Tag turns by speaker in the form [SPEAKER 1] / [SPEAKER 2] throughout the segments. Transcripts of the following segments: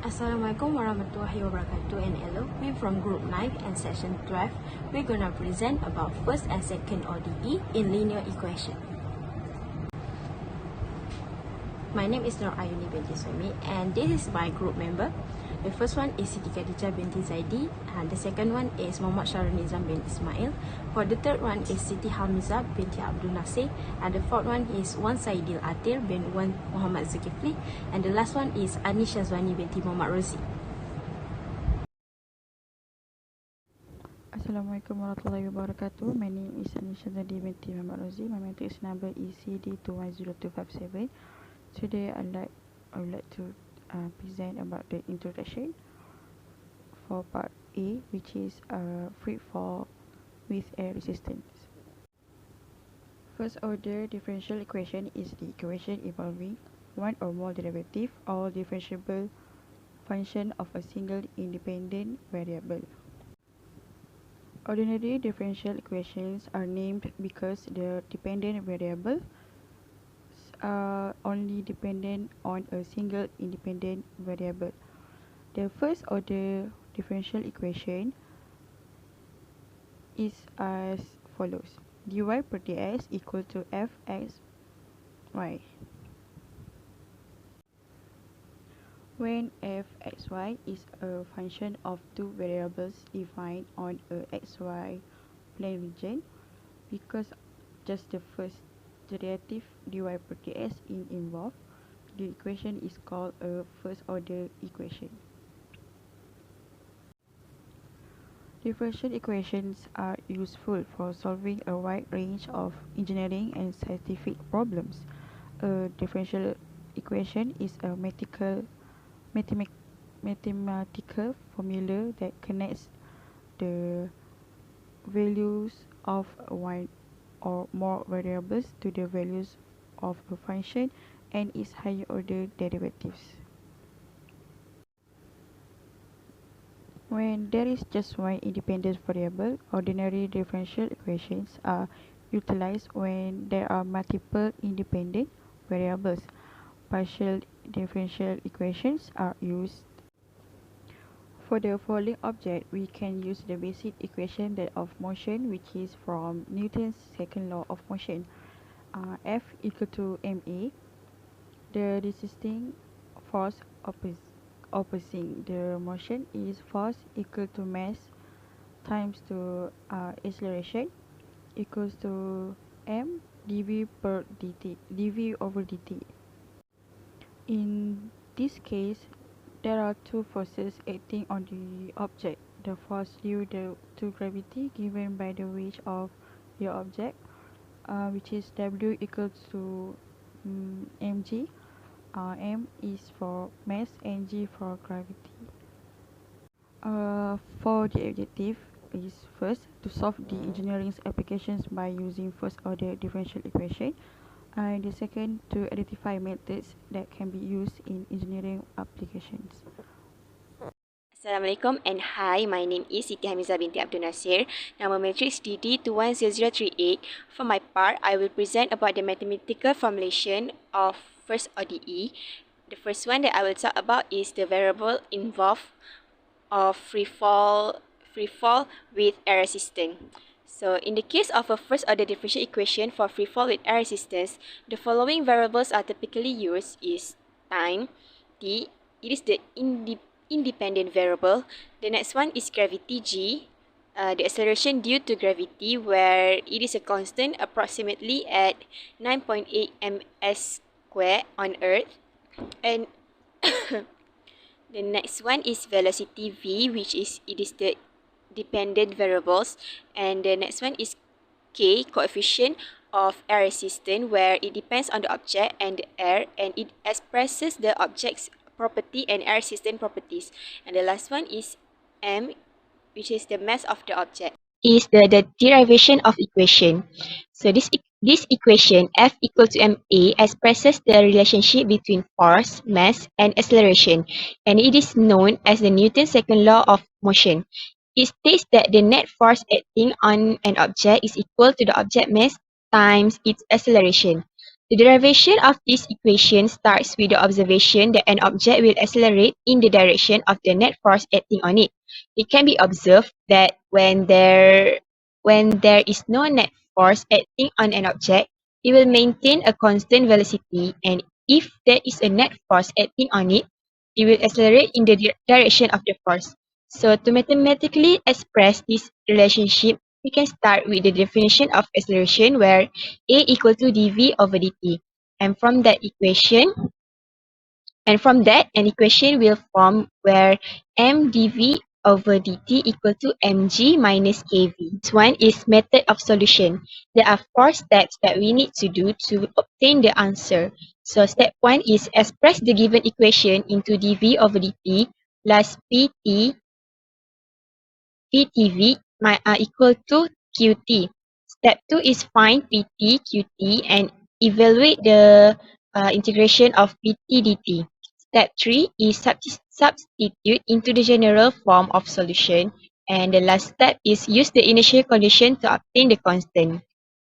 [SPEAKER 1] Assalamualaikum warahmatullahi wabarakatuh, and hello, I'm from group 9 and section 12. We're gonna present about first and second ODE in linear equation. My name is Nur Ayuni binti Suhaimi, and this is my group member. The first one is Siti Khadijah binti Zaidi, and the second one is Muhammad Sharul Nizam bin Ismail. For the third one is Siti Hamizah binti Abdul Nasir, and the fourth one is Wan Saidil Atir bin Wan Muhammad Zulkifli, and the last one is Anisha Zwani binti Muhammad Rozi.
[SPEAKER 2] Assalamualaikum warahmatullahi wabarakatuh. My name is Anisha Zwani binti Muhammad Rozi. My matrix number is CD210257. Today I would like to present about the introduction for part A, which is free fall with air resistance. First order differential equation is the equation involving one or more derivative or differentiable function of a single independent variable. Ordinary differential equations are named because the dependent variables are only dependent on a single independent variable. The first order differential equation is as follows: dy per dx equal to fxy. When fxy is a function of two variables defined on a xy plane region, because just the first derivative dy per dx is involved, the equation is called a first order equation. Differential equations are useful for solving a wide range of engineering and scientific problems. A differential equation is a mathematical formula that connects the values of one or more variables to the values of a function and its higher order derivatives. When there is just one independent variable, ordinary differential equations are utilized. When there are multiple independent variables, partial differential equations are used. For the following object, we can use the basic equation that of motion, which is from Newton's second law of motion. F equal to ma. The resisting force opposing the motion is force equal to mass times to acceleration equals to m dv per dt, dv over dt. In this case, there are two forces acting on the object. The force due to gravity given by the weight of the object, which is W equals to mg. M is for mass and G for gravity. For the objective is first to solve the engineering applications by using first order differential equation, and the second to identify methods that can be used in engineering applications.
[SPEAKER 3] Assalamualaikum and hi, my name is Siti Hamizah binti Abdul Nasir, number matrix DD210038. For my part, I will present about the mathematical formulation of first ODE. The first one that I will talk about is the variable involved of free fall with air resistance. So in the case of a first order differential equation for free fall with air resistance, the following variables are typically used is time, t, it is the independent variable. The next one is gravity, g, the acceleration due to gravity, where it is a constant approximately at 9.8 ms square on Earth. And the next one is velocity v, which is the dependent variables. And the next one is k, coefficient of air resistance, where it depends on the object and the air, and it expresses the object's property and air resistance properties. And the last one is m, which is the mass of the object. Is the derivation of equation. So this equation F equal to ma expresses the relationship between force, mass, and acceleration, and it is known as the Newton's second law of motion. It states that the net force acting on an object is equal to the object mass times its acceleration. The derivation of this equation starts with the observation that an object will accelerate in the direction of the net force acting on it. It can be observed that when there is no net force acting on an object, it will maintain a constant velocity, and if there is a net force acting on it, it will accelerate in the direction of the force. So to mathematically express this relationship, we can start with the definition of acceleration where A equal to dv over dt. And from that equation, an equation will form where m dv over dt equal to mg minus kv. This one is method of solution. There are 4 steps that we need to do to obtain the answer. So step 1 is express the given equation into dv over dt plus PTV equal to QT. Step 2 is find PT, QT and evaluate the integration of PT dt. Step 3 is substitute into the general form of solution. And the last step is use the initial condition to obtain the constant,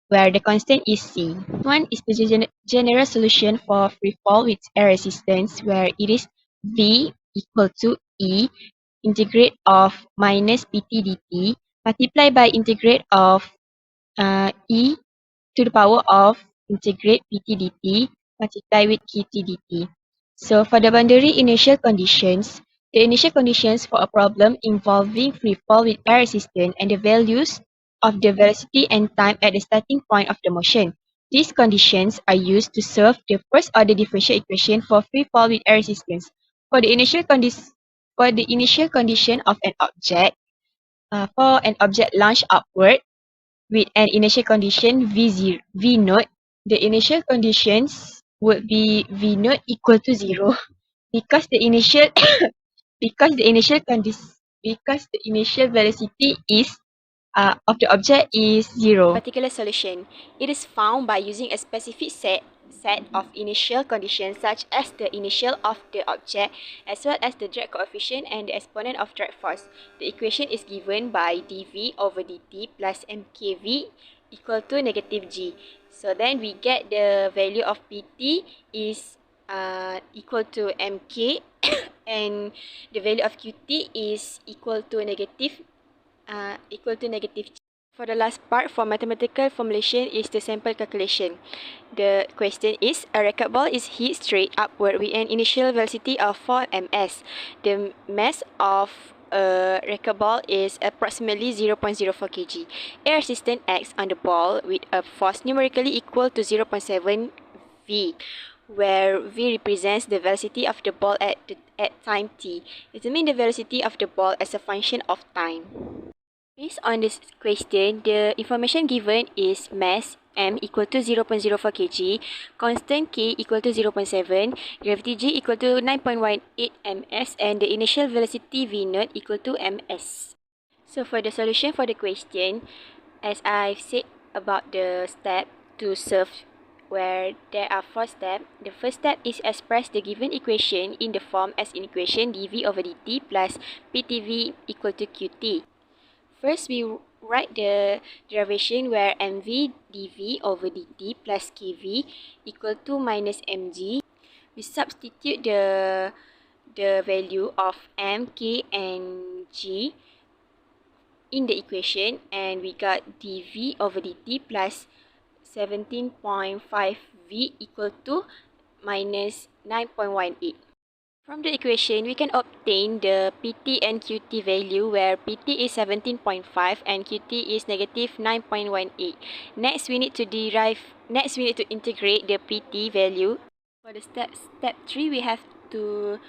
[SPEAKER 3] where the constant is C. One is the general solution for free fall with air resistance, where it is V equal to E integrate of minus pt dt multiplied by integrate of e to the power of integrate pt dt multiplied with qt dt. So for the boundary initial conditions, the initial conditions for a problem involving free fall with air resistance and the values of the velocity and time at the starting point of the motion. These conditions are used to solve the first order differential equation for free fall with air resistance. For the initial condition of an object, for an object launched upward with an initial condition V0, V naught, the initial conditions would be V naught equal to 0 because the initial because the initial velocity is of the object is 0. Particular solution. It is found by using a specific set of initial conditions such as the initial of the object as well as the drag coefficient and the exponent of drag force. The equation is given by dv over dt plus mkv equal to negative g. So then we get the value of pt is equal to mk and the value of qt is equal to negative g. For the last part, for mathematical formulation is the sample calculation. The question is, a racquetball is hit straight upward with an initial velocity of 4 ms. The mass of a racquetball is approximately 0.04 kg. Air resistance acts on the ball with a force numerically equal to 0.7 v, where v represents the velocity of the ball at time t. Determine the velocity of the ball as a function of time. Based on this question, the information given is mass m equal to 0.04 kg, constant k equal to 0.7, gravity g equal to 9.18 ms, and the initial velocity v naught equal to ms. So for the solution for the question, as I've said about the step to solve, where there are 4 steps. The first step is express the given equation in the form as in equation dv over dt plus ptv equal to qt. First, we write the derivation where mv dv over dt plus kv equal to minus mg. We substitute the value of m, k, and g in the equation, and we got dv over dt plus 17.5 v equal to minus 9.18. From the equation, we can obtain the PT and QT value, where PT is 17.5 and QT is negative 9.18. Next, we need to integrate the PT value. For the step 3, we have to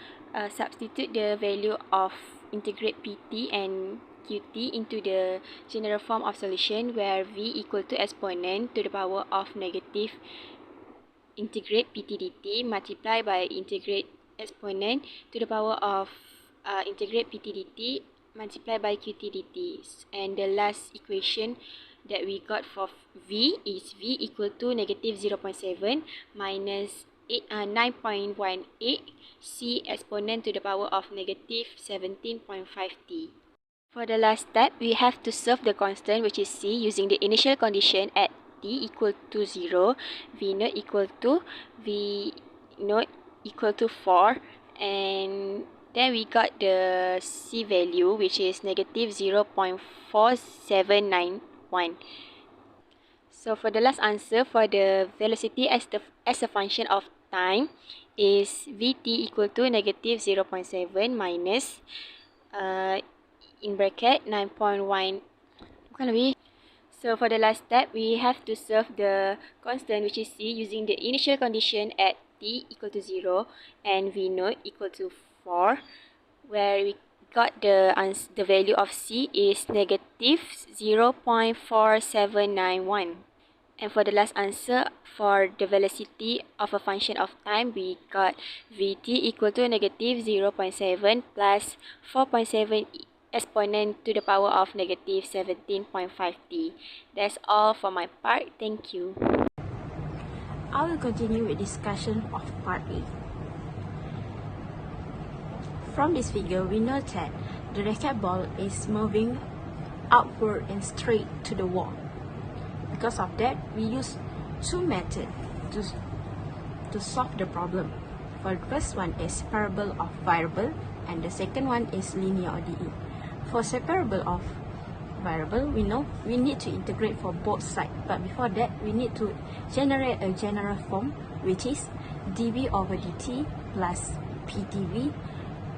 [SPEAKER 3] substitute the value of integrate PT and QT into the general form of solution, where V equal to exponent to the power of negative integrate PT dt multiplied by integrate exponent to the power of integrate pt dt multiplied by qt dt. And the last equation that we got for v is v equal to negative 0.7 minus 9.18 c exponent to the power of negative 17.5t. For the last step, we have to solve the constant, which is c, using the initial condition at Vt equal to 0, V naught equal to V naught equal to 4, and then we got the C value, which is negative 0.4791. So for the last answer, for the velocity as a function of time, is Vt equal to negative 0.7 minus in bracket 9.1. So for the last step, we have to solve the constant, which is C, using the initial condition at t equal to 0 and V naught equal to 4, where we got the value of C is negative 0.4791. And for the last answer, for the velocity of a function of time, we got Vt equal to negative 0.7 plus 4.7 exponent to the power of negative 17.5t. That's all for my part. Thank you.
[SPEAKER 1] I will continue with discussion of part A. From this figure, we know that the racquetball is moving outward and straight to the wall. Because of that, we use two methods to solve the problem. For the first one is separable of variable, and the second one is linear ODE. For separable of variable, we know we need to integrate for both sides, but before that, we need to generate a general form, which is dv over dt plus pdv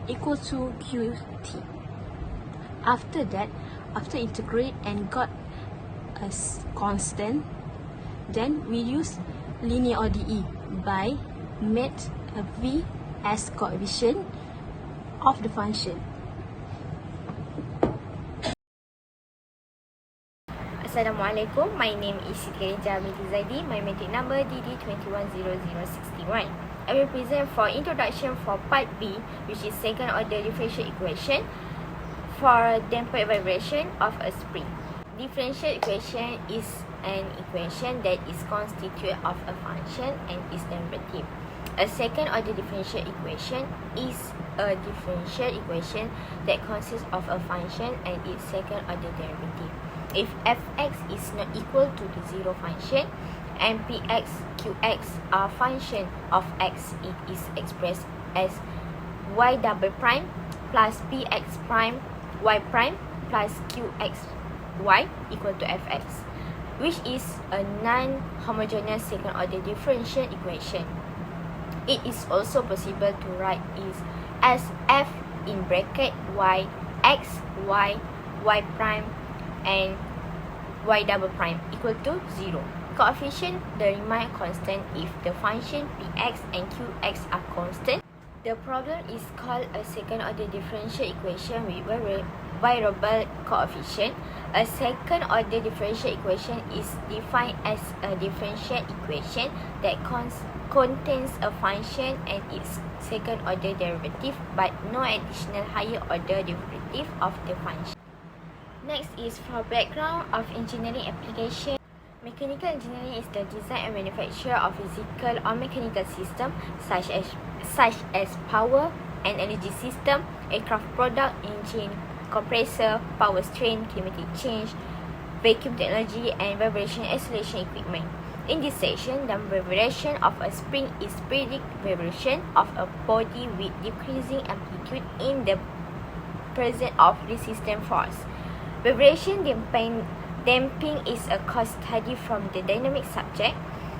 [SPEAKER 1] equal to qt. After that, after integrate and got a constant, then we use linear ODE by made a v as coefficient of the function.
[SPEAKER 4] Assalamualaikum, my name is Siti Khadijah binti Zaidi, my matric number DD210061. I will present for introduction for part B, which is second order differential equation for dampened vibration of a spring. Differential equation is an equation that is constituted of a function and its derivative. A second order differential equation is a differential equation that consists of a function and its second order derivative. If fx is not equal to the zero function and px, qx are function of x, it is expressed as y double prime plus px prime y prime plus qx y equal to fx, which is a non-homogeneous second order differential equation. It is also possible to write is as f in bracket y, x, y, y prime and y double prime equal to 0. Coefficient remain constant if the function px and qx are constant. The problem is called a second order differential equation with variable coefficient. A second order differential equation is defined as a differential equation that contains a function and its second order derivative but no additional higher order derivative of the function. Next is for background of engineering application. Mechanical engineering is the design and manufacture of physical or mechanical systems such as power and energy system, aircraft product, engine, compressor, power strain, climatic change, vacuum technology, and vibration isolation equipment. In this section, the vibration of a spring is periodic vibration of a body with decreasing amplitude in the presence of resistant force. Vibration damping is a course study from the dynamic subject.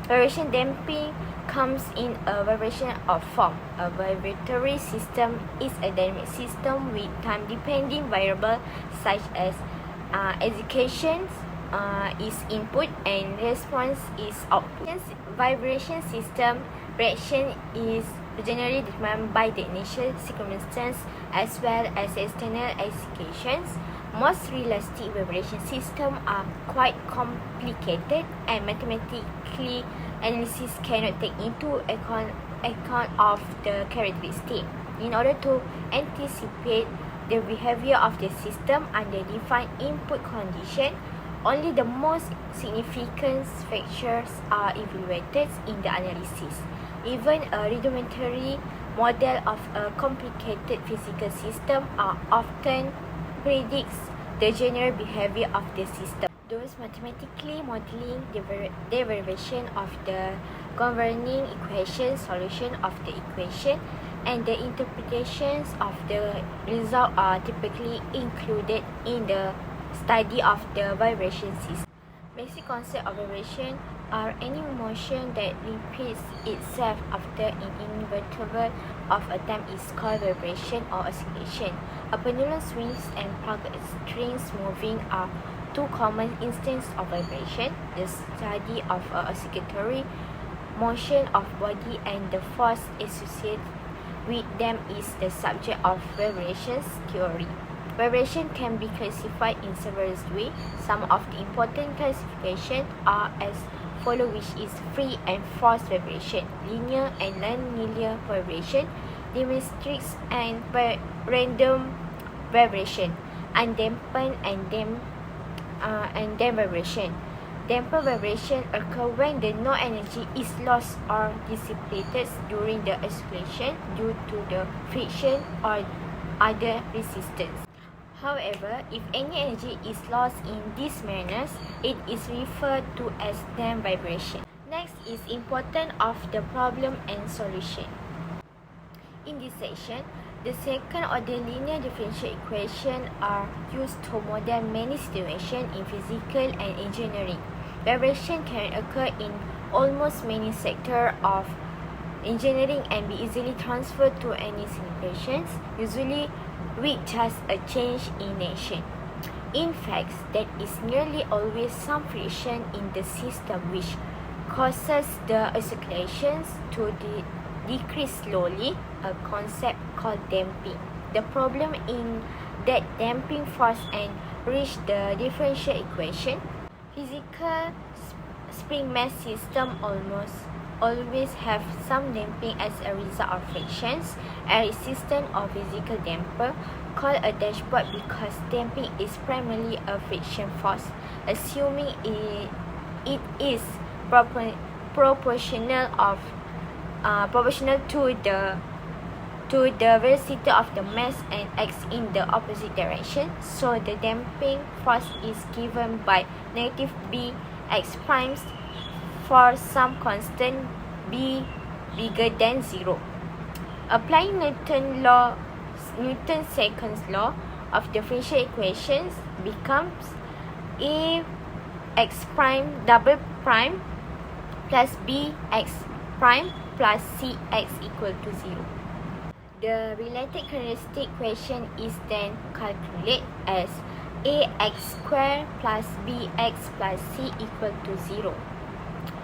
[SPEAKER 4] Vibration damping comes in a vibration of form. A vibratory system is a dynamic system with time-dependent variables such as excitation is input and response is output. Vibration system reaction is generally determined by the initial circumstance as well as external excitations. Most realistic vibration systems are quite complicated and mathematical analysis cannot take into account of the characteristic. In order to anticipate the behavior of the system under defined input condition, only the most significant factors are evaluated in the analysis. Even a rudimentary model of a complicated physical system are often predicts the general behavior of the system. Those mathematically modeling the derivation of the governing equation, solution of the equation, and the interpretations of the result are typically included in the study of the vibration system. Basic concept of vibration are any motion that repeats itself after an interval of a time is called vibration or oscillation. A pendulum swings and plucked strings moving are two common instances of vibration. The study of oscillatory motion of body and the force associated with them is the subject of vibrations theory. Vibration can be classified in several ways. Some of the important classifications are as follows, which is free and forced vibration, linear and non-linear vibration, dynamic and random vibration, undampened and damped vibration. Dampened vibration occur when the no energy is lost or dissipated during the oscillation due to the friction or other resistance. However, if any energy is lost in these manners, it is referred to as damped vibration. Next is importance of the problem and solution. In this section, the second order linear differential equations are used to model many situations in physical and engineering. Vibration can occur in almost many sectors of engineering and be easily transferred to any situations, usually with just a change in nation. In fact, there is nearly always some friction in the system which causes the oscillations to decrease slowly, a concept called damping. The problem in that damping force and reach the differential equation. Physical spring mass system almost always have some damping as a result of frictions. A resistant or physical damper called a dashboard because damping is primarily a friction force, assuming it is proportional to the velocity of the mass and acts in the opposite direction. So the damping force is given by negative b x primes for some constant b bigger than 0. Applying Newton's second law of differential equations becomes a x prime double prime plus b x prime plus cx equal to 0. The related characteristic equation is then calculated as ax squared plus bx plus c equal to 0.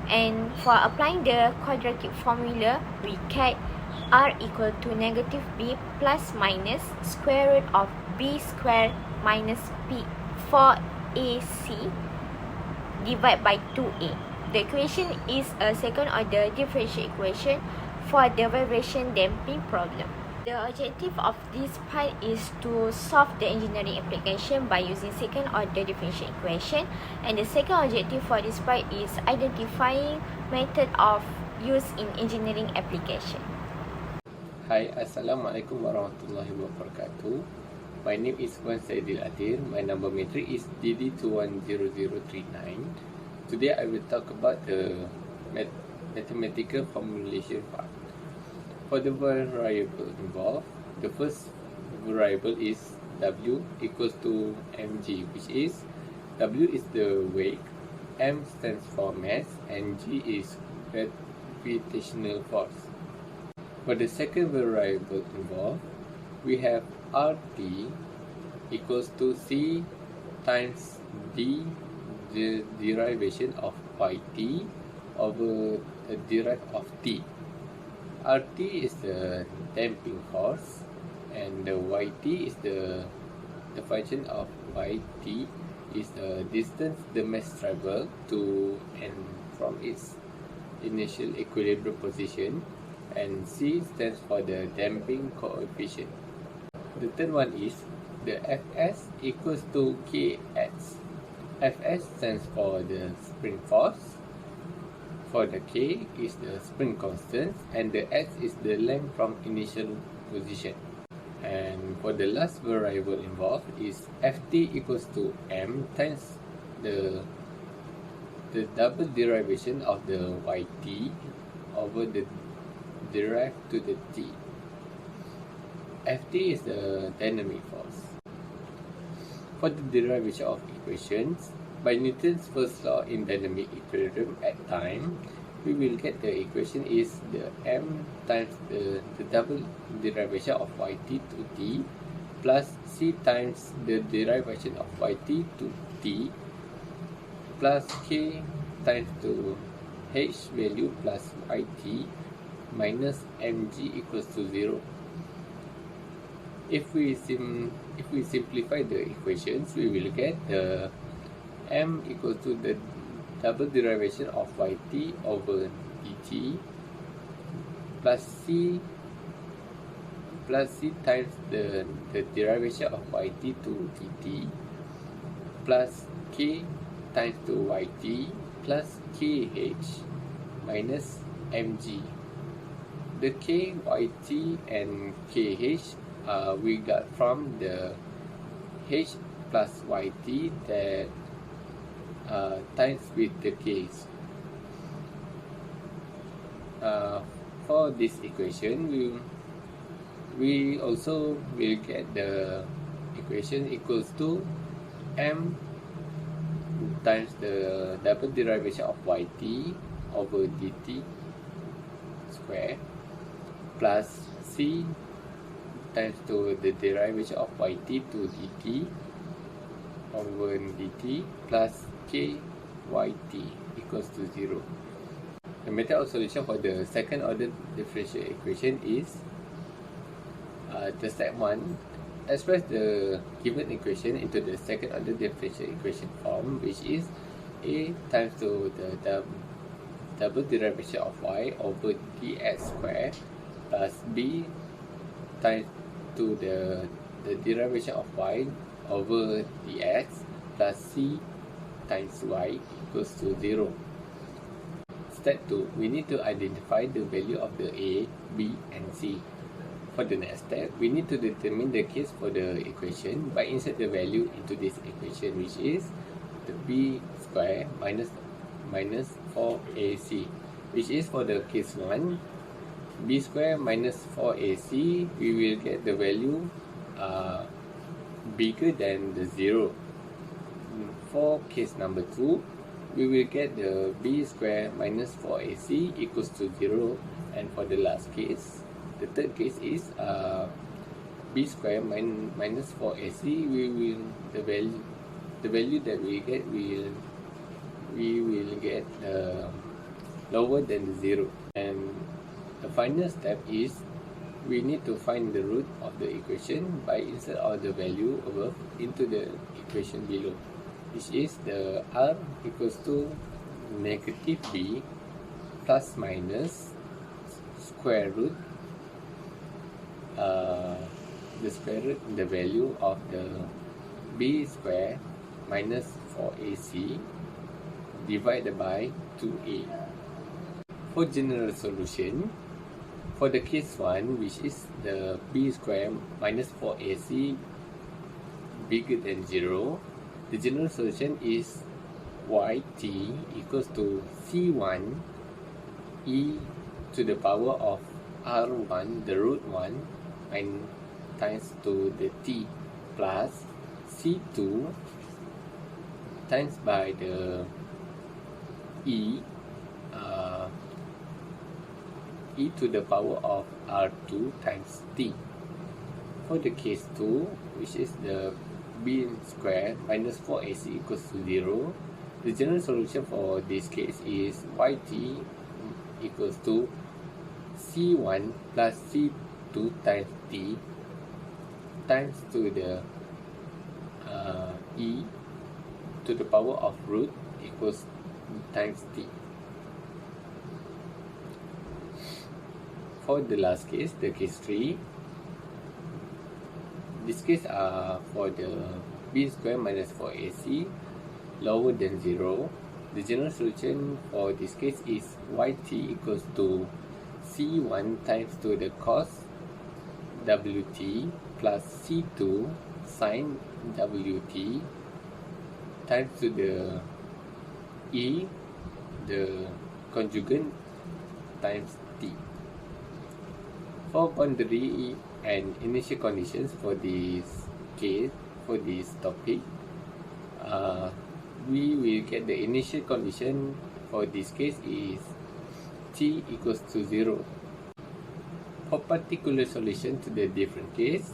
[SPEAKER 4] And for applying the quadratic formula, we get r equal to negative b plus minus square root of b squared minus p 4ac divided by 2a. The equation is a second order differential equation for the vibration damping problem. The objective of this part is to solve the engineering application by using second order differential equation, and the second objective for this part is identifying method of use in engineering application.
[SPEAKER 5] Hai, Assalamualaikum warahmatullahi wabarakatuh. My name is Wan Saidil Adir. My number matric is DD210039. Today I will talk about the mathematical formulation part. For the variable involved, the first variable is W equals to mg, which is W is the weight, m stands for mass, and g is gravitational force. For the second variable involved, we have RT equals to C times D, the derivation of YT over the derivative of T. RT is the damping force, and the YT is the function of YT is the distance the mass travel to and from its initial equilibrium position, and C stands for the damping coefficient. The third one is the Fs equals to Kx. Fs stands for the spring force. For the K is the spring constant, and the S is the length from initial position. And for the last variable involved is Ft equals to m times the double derivation of the yt over the derived to the t. Ft is the dynamic force. For the derivation of equations, by Newton's first law in dynamic equilibrium at time, we will get the equation is the m times the double derivation of yt to t plus c times the derivation of yt to t plus k times to h value plus yt minus mg equals to 0. If we simplify the equations, we will get the m equals to the double derivation of yt over dt plus c times the derivation of yt to dt plus k times to yt plus kh minus mg. The k, yt and kh we got from the h plus yt that times with the k's. For this equation, we also will get the equation equals to m times the double derivation of yt over dt square plus c times to the derivation of yt to dt over dt plus kyt equals to 0. The method of solution for the second order differential equation is the step 1, express the given equation into the second order differential equation form, which is a times to the double derivation of y over dx square plus b times to the derivation of y over dx plus c times y equals to 0. Step 2, we need to identify the value of the a, b and c. For the next step, we need to determine the case for the equation by insert the value into this equation, which is the b square minus 4ac, which is for the case 1, b square minus 4ac, we will get the value bigger than the 0. For case number 2, we will get the b square minus 4ac equals to 0, and for the last case, the third case is b square minus 4ac, the value that we get will get lower than 0. And the final step is we need to find the root of the equation by insert all the value above into the equation below, which is the r equals to negative b plus minus square root the value of the b square minus 4ac divided by 2a. For general solution, for the case 1, which is the b square minus 4ac bigger than 0, the general solution is yt equals to c1 e to the power of r1, the root 1, and times to the t plus c2 times by the e to the power of r2 times t. For the case 2, which is the b square minus 4ac equals to 0, the general solution for this case is yt equals to c1 plus c2 times t times to the e to the power of root equals times t. For the last case, the case 3, this case for the b square minus 4ac lower than 0. The general solution for this case is yt equals to c1 times to the cos wt plus c2 sin wt times to the E, the conjugate, times T. For boundary and initial conditions for this case, for this topic, we will get the initial condition for this case is T equals to 0. For particular solution to the different case,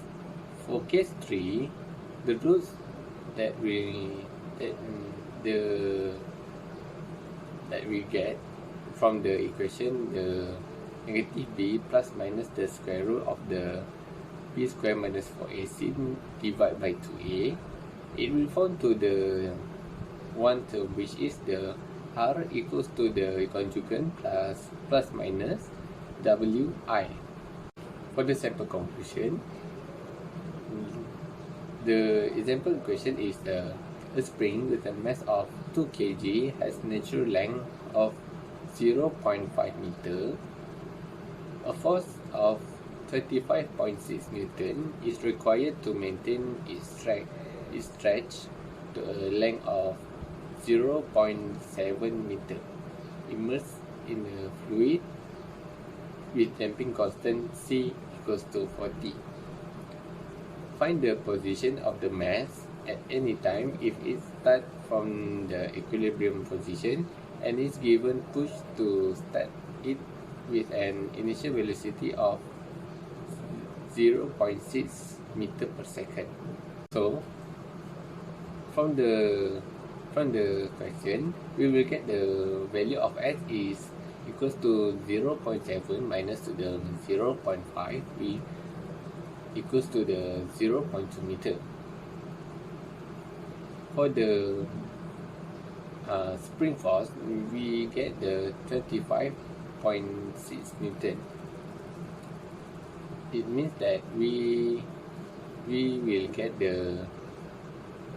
[SPEAKER 5] for case 3, the roots that we get from the equation, the negative b plus minus the square root of the b square minus 4ac divided by 2a, it will fall to the one term, which is the r equals to the conjugate plus minus wi. For the sample conclusion, the example question is a spring with a mass of 2 kg has natural length of 0.5 meter. A force of 35.6 Newton is required to maintain its stretch to a length of 0.7 meter immersed in a fluid with damping constant C equals to 40. Find the position of the mass at any time if it starts from the equilibrium position and is given push to start it with an initial velocity of 0.6 meter per second. So, from the question, we will get the value of s is equals to 0.7 minus to the 0.5, equals to the 0.2 meter. For the spring force, we get the 25.6 Newton. It means that we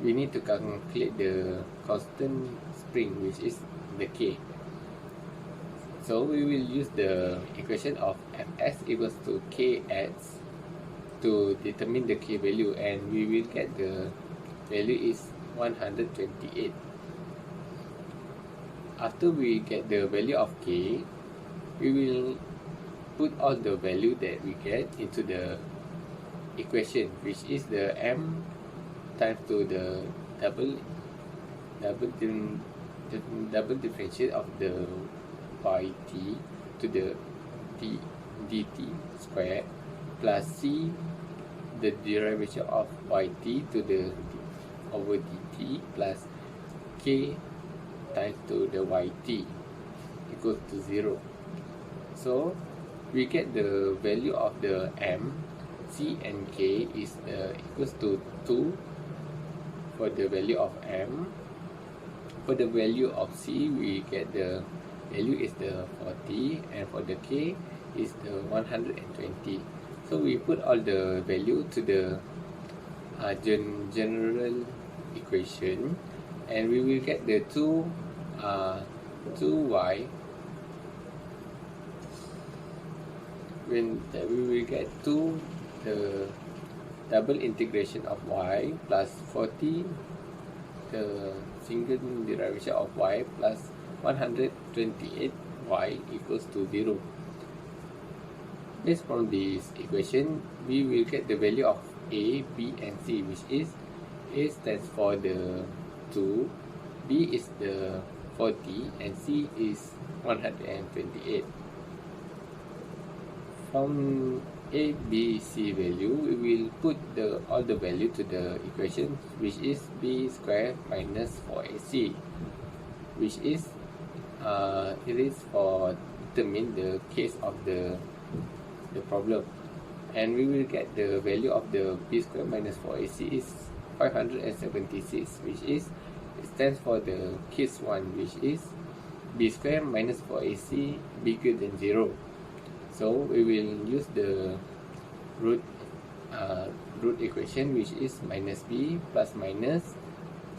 [SPEAKER 5] need to calculate the constant spring, which is the K. So we will use the equation of Fs equals to Kx to determine the K value, and we will get the value is 128. After we get the value of K, we will put all the value that we get into the equation, which is the m times to the double differentiate of the yt to the dt square plus c the derivation of yt to the over dt plus k times to the yt equals to 0. So we get the value of the m, c and k is equals to 2 for the value of m. For the value of c, we get the value is the 40, and for the k is the 120. So we put all the value to the general equation, and we will get the 2y. When we will get 2 the double integration of y plus 40 the single derivation of y plus 128 y equals to 0. Based on this equation, we will get the value of a, b and c, which is a stands for the 2, b is the 40 and c is 128. From a, b, c value, we will put all the value to the equation, which is b square minus 4ac, which is it is for determine the case of the problem, and we will get the value of the b square minus 4ac is 576, which is it stands for the case 1, which is b square minus 4ac bigger than 0. So we will use the root equation, which is minus b plus minus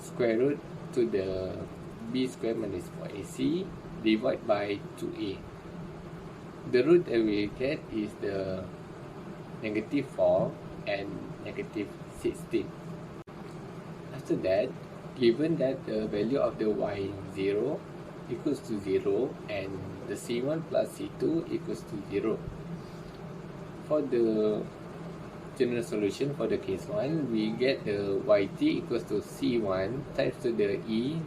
[SPEAKER 5] square root to the b square minus 4ac divided by 2a. The root that we get is the negative 4 and negative 16. After that, given that the value of the y0 equals to 0 and the c1 plus c2 equals to 0. For the general solution for the case 1, we get the yt equals to c1 times to the e,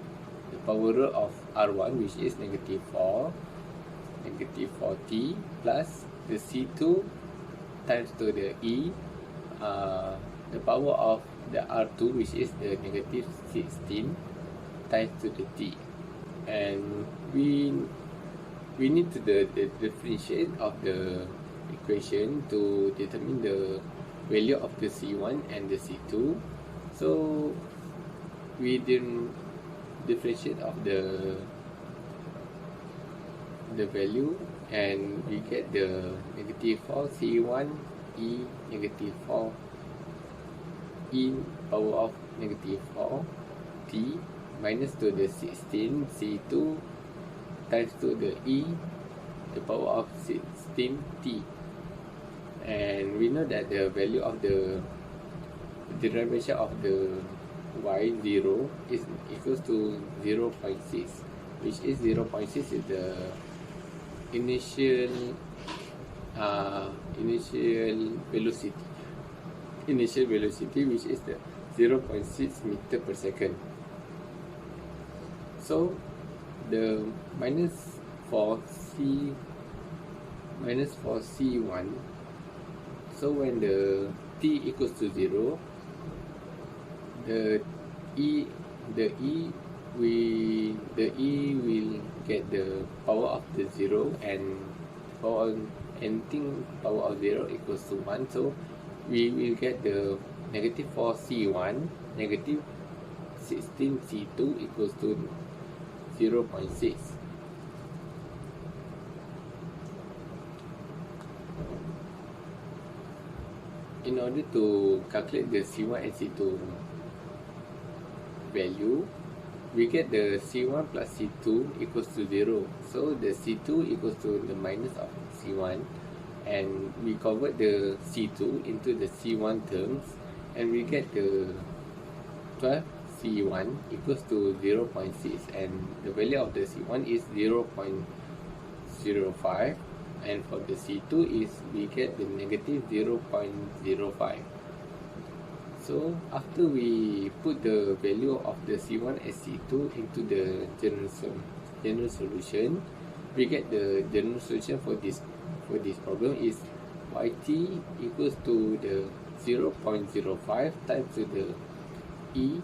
[SPEAKER 5] the power root of r1, which is negative 4t, plus the c2 times to the e, the power of the r2, which is the negative 16, times to the t. And we need to differentiate of the equation to determine the value of the c1 and the c2. So we didn't differentiate of the value, and we get the negative 4 c1 e negative 4 e power of negative 4 t minus to the 16 c2 times to the e the power of 16 t. And we know that the value of the derivation of the y0 is equals to 0.6, which is 0.6 is the initial velocity, which is the 0.6 meter per second. So the minus for c1, so when the t equals to 0, the e will get the power of the 0, and for anything power of 0 equals to 1, so we will get the negative 4 c1 negative 16 c2 equals to 0.6. In order to calculate the c1 and c2 value, we get the c1 plus c2 equals to 0. So the c2 equals to the minus of c1, and we convert the c2 into the c1 terms, and we get the 12 c1 equals to 0.6, and the value of the c1 is 0.05, and for the c2 is we get the negative 0.05. So after we put the value of the c1 and c2 into the general solution, we get the general solution for this problem is yt equals to the 0.05 times to the e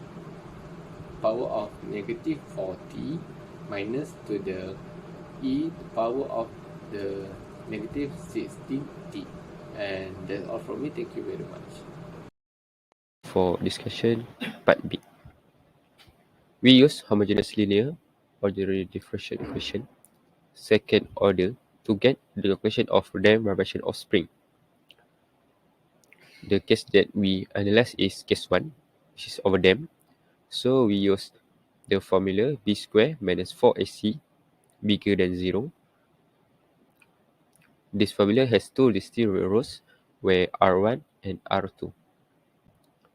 [SPEAKER 5] power of negative 4t minus to the e power of the negative 16t. And that's all from me. Thank you very much.
[SPEAKER 6] For discussion, part B. We use homogeneous linear ordinary differential equation, second order, to get the calculation of damped vibration of spring. The case that we analyze is case 1, which is overdamped. So we use the formula b square minus 4ac bigger than 0. This formula has two distinct rows where R1 and R2.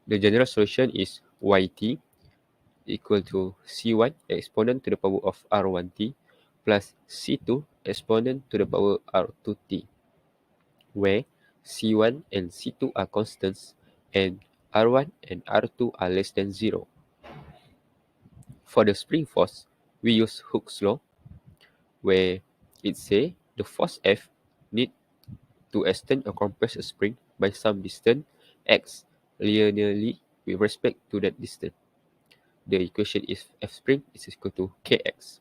[SPEAKER 6] The general solution is yt equal to c1 exponent to the power of r1t plus c2 exponent to the power r2t, where c1 and c2 are constants and r1 and r2 are less than 0. For the spring force, we use Hooke's law, where it says the force F need to extend or compress a spring by some distance x linearly with respect to that distance. The equation is F spring is equal to Kx,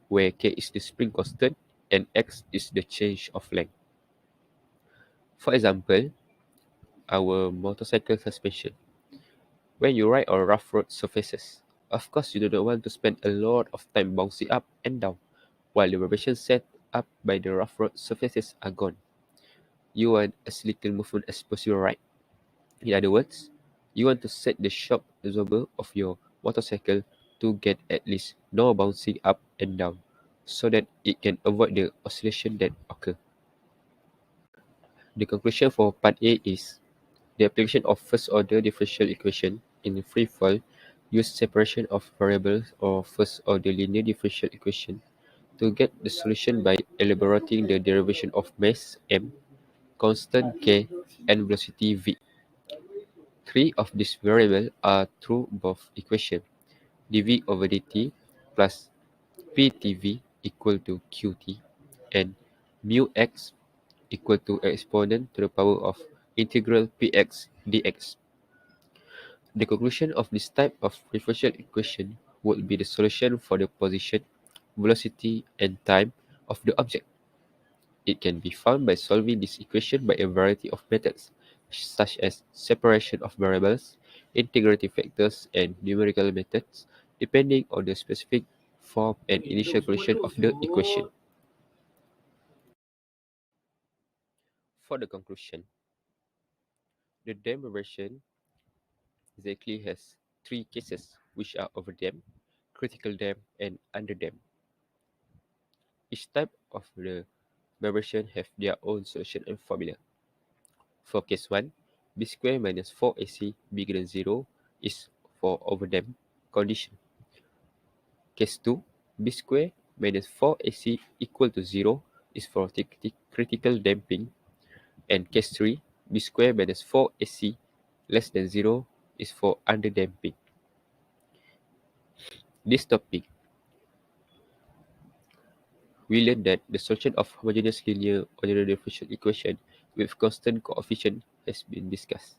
[SPEAKER 6] where K is the spring constant and X is the change of length. For example, our motorcycle suspension. When you ride on rough road surfaces, of course you do not want to spend a lot of time bouncing up and down while the vibration set up by the rough road surfaces are gone. You want as little movement as possible, right? In other words, you want to set the shock absorber of your motorcycle to get at least no bouncing up and down, so that it can avoid the oscillation that occur. The conclusion for part A is the application of first order differential equation in free fall use separation of variables or first-order linear differential equation to get the solution by elaborating the derivation of mass m, constant k, and velocity v. Three of these variables are true both equations: dv over dt plus ptv equal to qt and mu x equal to exponent to the power of integral px dx. The conclusion of this type of differential equation would be the solution for the position, velocity, and time of the object. It can be found by solving this equation by a variety of methods, such as separation of variables, integrative factors, and numerical methods, depending on the specific form and initial condition of the equation. For the conclusion, the damped version exactly has three cases, which are overdamped, critical damp, and underdamped. Each type of the version have their own solution and formula. For case 1, b square minus 4ac bigger than 0 is for overdamped condition. Case 2, b square minus 4ac equal to 0 is for critical damping. And case 3, b square minus 4ac less than 0 is for underdamping. This topic, we learned that the solution of homogeneous linear ordinary differential equation with constant coefficient has been discussed.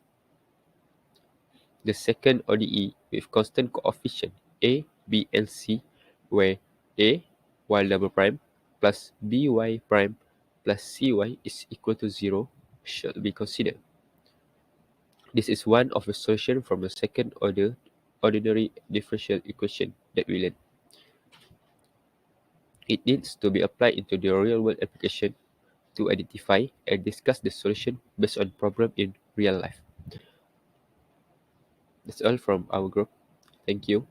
[SPEAKER 6] The second ODE with constant coefficient a, b, and c, where a y double prime plus by prime plus cy is equal to 0 should be considered. This is one of the solutions from the second order ordinary differential equation that we learned. It needs to be applied into the real-world application to identify and discuss the solution based on problem in real life. That's all from our group. Thank you.